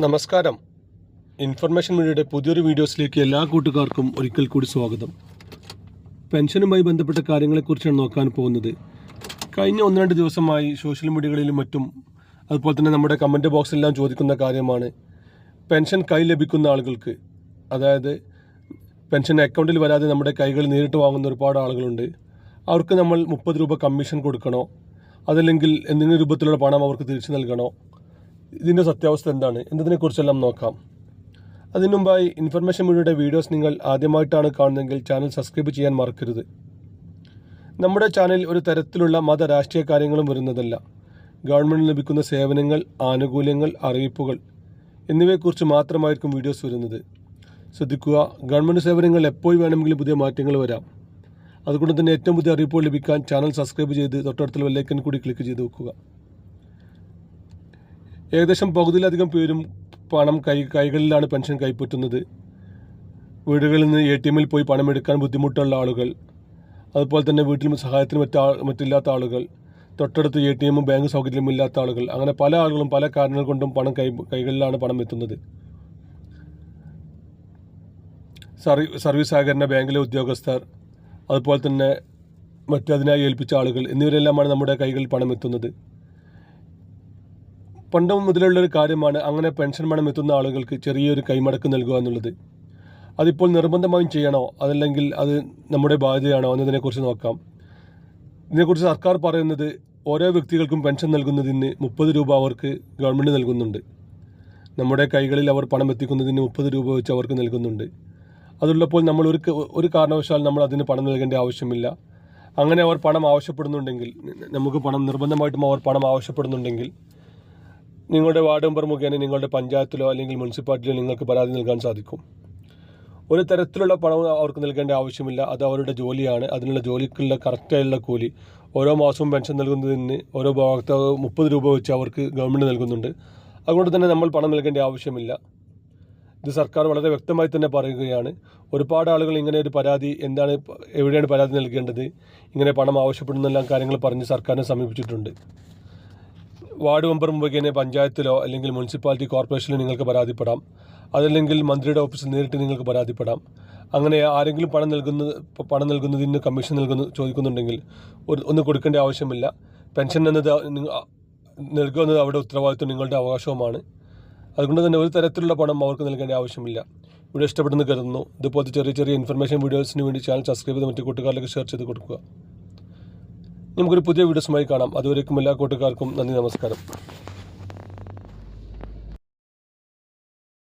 നമസ്കാരം. ഇൻഫർമേഷൻ മീഡിയയുടെ പുതിയൊരു വീഡിയോസിലേക്ക് എല്ലാ കൂട്ടുകാർക്കും ഒരിക്കൽ കൂടി സ്വാഗതം. പെൻഷനുമായി ബന്ധപ്പെട്ട കാര്യങ്ങളെക്കുറിച്ചാണ് നോക്കാൻ പോകുന്നത്. കഴിഞ്ഞ 1-2 ദിവസമായി സോഷ്യൽ മീഡിയകളിലും മറ്റും അതുപോലെ തന്നെ നമ്മുടെ കമൻറ്റ് ബോക്സിലെല്ലാം ചോദിക്കുന്ന കാര്യമാണ് പെൻഷൻ കൈ ലഭിക്കുന്ന ആളുകൾക്ക്, അതായത് പെൻഷൻ അക്കൗണ്ടിൽ വരാതെ നമ്മുടെ കൈകൾ നേരിട്ട് വാങ്ങുന്ന ഒരുപാട് ആളുകളുണ്ട്. അവർക്ക് നമ്മൾ 30 രൂപ കമ്മീഷൻ കൊടുക്കണോ, അതല്ലെങ്കിൽ എന്തെങ്കിലും രൂപത്തിലുള്ള പണം അവർക്ക് തിരിച്ചു നൽകണോ? ഇതിൻ്റെ സത്യാവസ്ഥ എന്താണ് എന്നതിനെക്കുറിച്ചെല്ലാം നോക്കാം. അതിനു മുമ്പായി ഇൻഫർമേഷൻ മീഡിയയുടെ വീഡിയോസ് നിങ്ങൾ ആദ്യമായിട്ടാണ് കാണുന്നതെങ്കിൽ ചാനൽ സബ്സ്ക്രൈബ് ചെയ്യാൻ മറക്കരുത്. നമ്മുടെ ചാനൽ ഒരു തരത്തിലുള്ള മത രാഷ്ട്രീയ കാര്യങ്ങളും വരുന്നതല്ല. ഗവൺമെൻറ് ലഭിക്കുന്ന സേവനങ്ങൾ, ആനുകൂല്യങ്ങൾ, അറിയിപ്പുകൾ എന്നിവയെക്കുറിച്ച് മാത്രമായിരിക്കും വീഡിയോസ് വരുന്നത്. ശ്രദ്ധിക്കുക, ഗവൺമെൻറ് സേവനങ്ങൾ എപ്പോൾ വേണമെങ്കിലും പുതിയ മാറ്റങ്ങൾ വരാം. അതുകൊണ്ട് തന്നെ ഏറ്റവും പുതിയ അറിയിപ്പുകൾ ലഭിക്കാൻ ചാനൽ സബ്സ്ക്രൈബ് ചെയ്ത് തൊട്ടടുത്തുള്ള ബെല്ലൈക്കൻ കൂടി ക്ലിക്ക് ചെയ്ത് വെക്കുക. ഏകദേശം പകുതിയിലധികം പേരും പണം കൈകളിലാണ് പെൻഷൻ കൈപ്പറ്റുന്നത്. വീടുകളിൽ നിന്ന് ATM പോയി പണമെടുക്കാൻ ബുദ്ധിമുട്ടുള്ള ആളുകൾ, അതുപോലെ തന്നെ വീട്ടിൽ സഹായത്തിന് മറ്റില്ലാത്ത ആളുകൾ, തൊട്ടടുത്ത് ATM ബാങ്ക് സൗകര്യമില്ലാത്ത ആളുകൾ, അങ്ങനെ പല ആളുകളും പല കാരണങ്ങൾ കൊണ്ടും കൈകളിലാണ് പണം എത്തുന്നത്. സർവീസ് സഹകരണ ബാങ്കിലെ ഉദ്യോഗസ്ഥർ, അതുപോലെ തന്നെ മറ്റതിനായി ഏൽപ്പിച്ച ആളുകൾ എന്നിവരെല്ലാമാണ് നമ്മുടെ കൈകളിൽ പണം എത്തുന്നത്. പണ്ട് മുതലുള്ളൊരു കാര്യമാണ് അങ്ങനെ പെൻഷൻ പണം എത്തുന്ന ആളുകൾക്ക് ചെറിയൊരു കൈമടക്ക് നൽകുക എന്നുള്ളത്. അതിപ്പോൾ നിർബന്ധമായും ചെയ്യണോ, അതല്ലെങ്കിൽ അത് നമ്മുടെ ബാധ്യതയാണോ എന്നതിനെക്കുറിച്ച് നോക്കാം. ഇതിനെക്കുറിച്ച് സർക്കാർ പറയുന്നത് ഓരോ വ്യക്തികൾക്കും പെൻഷൻ നൽകുന്നതിന് 30 രൂപ അവർക്ക് ഗവൺമെൻറ് നൽകുന്നുണ്ട്. നമ്മുടെ കൈകളിൽ അവർ പണം എത്തിക്കുന്നതിന് 30 രൂപ വെച്ച് അവർക്ക് നൽകുന്നുണ്ട്. അതുള്ളപ്പോൾ നമ്മൾ ഒരു കാരണവശാൽ നമ്മൾ അതിന് പണം നൽകേണ്ട ആവശ്യമില്ല. അങ്ങനെ അവർ പണം ആവശ്യപ്പെടുന്നുണ്ടെങ്കിൽ, നമുക്ക് പണം നിർബന്ധമായിട്ടും അവർ പണം ആവശ്യപ്പെടുന്നുണ്ടെങ്കിൽ നിങ്ങളുടെ വാർഡ് മെമ്പർ മുഖേന നിങ്ങളുടെ പഞ്ചായത്തിലോ അല്ലെങ്കിൽ മുനിസിപ്പാലിറ്റിയിലോ നിങ്ങൾക്ക് പരാതി നൽകാൻ സാധിക്കും. ഒരു തരത്തിലുള്ള പണം അവർക്ക് നൽകേണ്ട ആവശ്യമില്ല. അത് അവരുടെ ജോലിയാണ്. അതിനുള്ള ജോലിക്കുള്ള കറക്റ്റായുള്ള കൂലി ഓരോ മാസവും പെൻഷൻ നൽകുന്നതിന് ഓരോ ഉപഭോക്താവ് 30 രൂപ വെച്ച് അവർക്ക് ഗവൺമെൻറ് നൽകുന്നുണ്ട്. അതുകൊണ്ട് തന്നെ നമ്മൾ പണം നൽകേണ്ട ആവശ്യമില്ല. ഇത് സർക്കാർ വളരെ വ്യക്തമായി തന്നെ പറയുകയാണ്. ഒരുപാട് ആളുകൾ ഇങ്ങനെ ഒരു പരാതി, എവിടെയാണ് പരാതി നൽകേണ്ടത്, ഇങ്ങനെ പണം ആവശ്യപ്പെടുന്നെല്ലാം കാര്യങ്ങൾ പറഞ്ഞ് സർക്കാരിനെ സമീപിച്ചിട്ടുണ്ട്. വാർഡ് മെമ്പർ മുഖേന പഞ്ചായത്തിലോ അല്ലെങ്കിൽ മുനിസിപ്പാലിറ്റി കോർപ്പറേഷനിലോ നിങ്ങൾക്ക് പരാതിപ്പെടാം. അതല്ലെങ്കിൽ മന്ത്രിയുടെ ഓഫീസിൽ നേരിട്ട് നിങ്ങൾക്ക് പരാതിപ്പെടാം. അങ്ങനെ ആരെങ്കിലും പണം നൽകുന്നതിന് കമ്മീഷൻ ചോദിക്കുന്നുണ്ടെങ്കിൽ ഒന്നും കൊടുക്കേണ്ട ആവശ്യമില്ല. പെൻഷൻ എന്നത് നൽകുക എന്നത് അവരുടെ ഉത്തരവാദിത്വം, നിങ്ങളുടെ അവകാശവുമാണ്. അതുകൊണ്ട് തന്നെ ഒരു തരത്തിലുള്ള പണം അവർക്ക് നൽകേണ്ട ആവശ്യമില്ല. വീഡിയോ ഇഷ്ടപ്പെടുന്നു കരുതുന്നു. ഇതുപോലത്തെ ചെറിയ ചെറിയ ഇൻഫർമേഷൻ വീഡിയോസിന് വേണ്ടി ചാനൽ സബ്സ്ക്രൈബ് ചെയ്ത് മറ്റു കൂട്ടുകാരിലേക്ക് ഷെയർ ചെയ്ത് കൊടുക്കുക. നമുക്കൊരു പുതിയ വീഡിയോസുമായി കാണാം. അതുവരേക്കും എല്ലാ കൂട്ടുകാർക്കും നന്ദി, നമസ്കാരം.